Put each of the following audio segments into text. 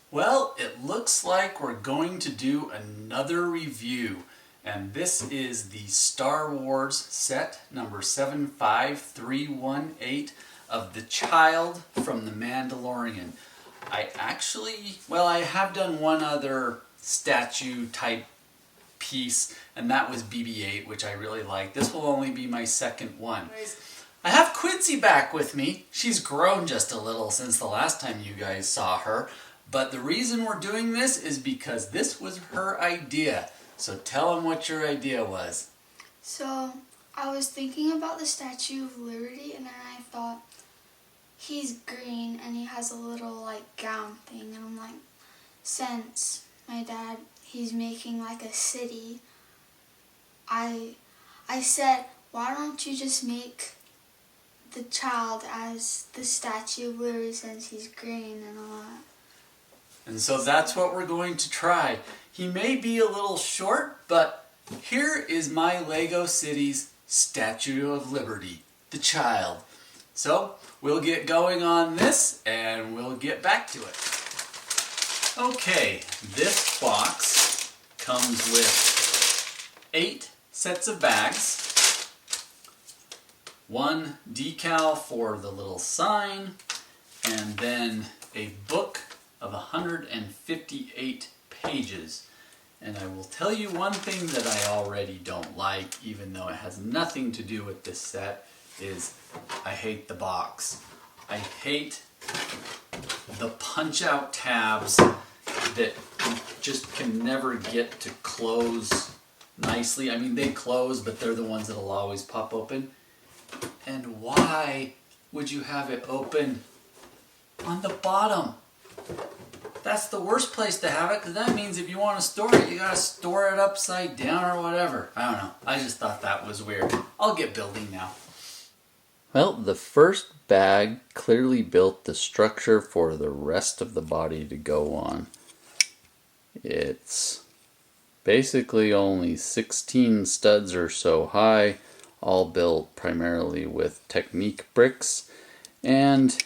Well, it looks like we're going to do another review, and this is the Star Wars set number 75318 of The Child from The Mandalorian. I have done one other statue type piece, and that was BB-8, which I really like. This will only be my second one. I have Quincy back with me. She's grown just a little since the last time you guys saw her. But the reason we're doing this is because this was her idea. So tell them what your idea was. So, I was thinking about the Statue of Liberty, and then I thought, he's green and he has a little gown thing, and I'm like, since my dad, he's making like a city, I said, why don't you just make the child as the Statue of Liberty since he's green and all that. And so that's what we're going to try. He may be a little short, but here is my Lego City's Statue of Liberty, the child. So we'll get going on this and we'll get back to it. Okay, this box comes with 8 sets of bags, 1 decal for the little sign, and then a book of 158 pages. And I will tell you one thing that I already don't like, even though it has nothing to do with this set, is I hate the box. I hate the punch-out tabs that just can never get to close nicely. I mean, they close, but they're the ones that'll always pop open. And why would you have it open on the bottom? That's the worst place to have it, because that means if you want to store it, you gotta store it upside down or whatever. I don't know. I just thought that was weird. I'll get building now. Well, the first bag clearly built the structure for the rest of the body to go on. It's basically only 16 studs or so high, all built primarily with Technique bricks, and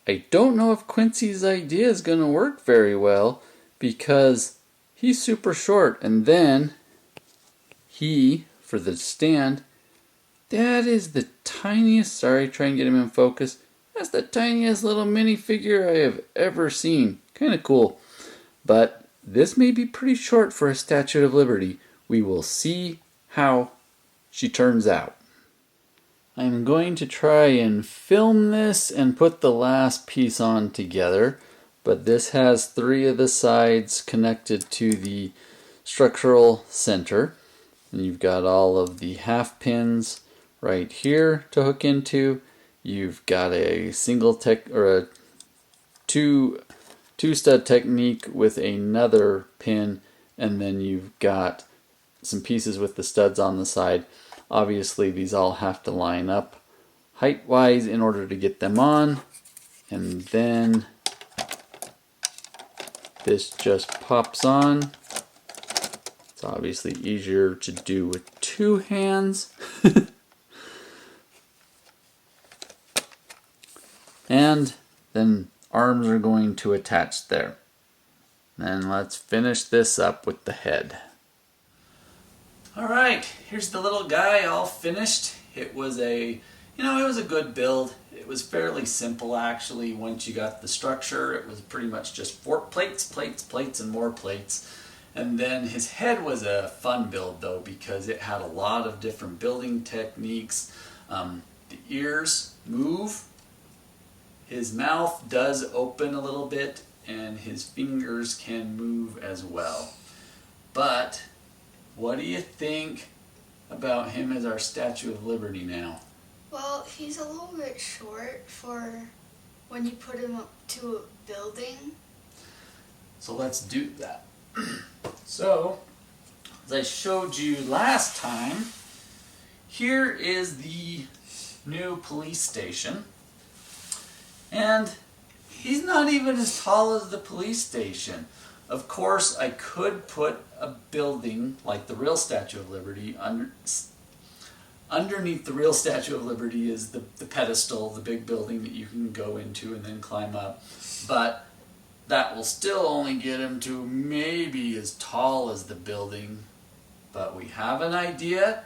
I don't know if Quincy's idea is going to work very well because he's super short, and then for the stand, that is the tiniest, sorry, try and get him in focus, that's the tiniest little minifigure I have ever seen. Kind of cool. But this may be pretty short for a Statue of Liberty. We will see how she turns out. I'm going to try and film this and put the last piece on together, but this has 3 of the sides connected to the structural center, and you've got all of the half pins right here to hook into. You've got a single a two stud Technique with another pin, and then you've got some pieces with the studs on the side. Obviously, these all have to line up height-wise in order to get them on. And then this just pops on. It's obviously easier to do with 2 hands. And then arms are going to attach there. And let's finish this up with the head. Alright, here's the little guy all finished. It was it was a good build. It was fairly simple actually once you got the structure. It was pretty much just 4 plates, and more plates. And then his head was a fun build though, because it had a lot of different building techniques. The ears move. His mouth does open a little bit, and his fingers can move as well. But what do you think about him as our Statue of Liberty now? Well, he's a little bit short for when you put him up to a building. So let's do that. So, as I showed you last time, here is the new police station. And he's not even as tall as the police station. Of course, I could put a building like the real Statue of Liberty. Underneath the real Statue of Liberty is the pedestal, the big building that you can go into and then climb up. But That will still only get him to maybe as tall as the building, but we have an idea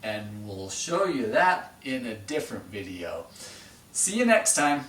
and we'll show you that in a different video. See you next time.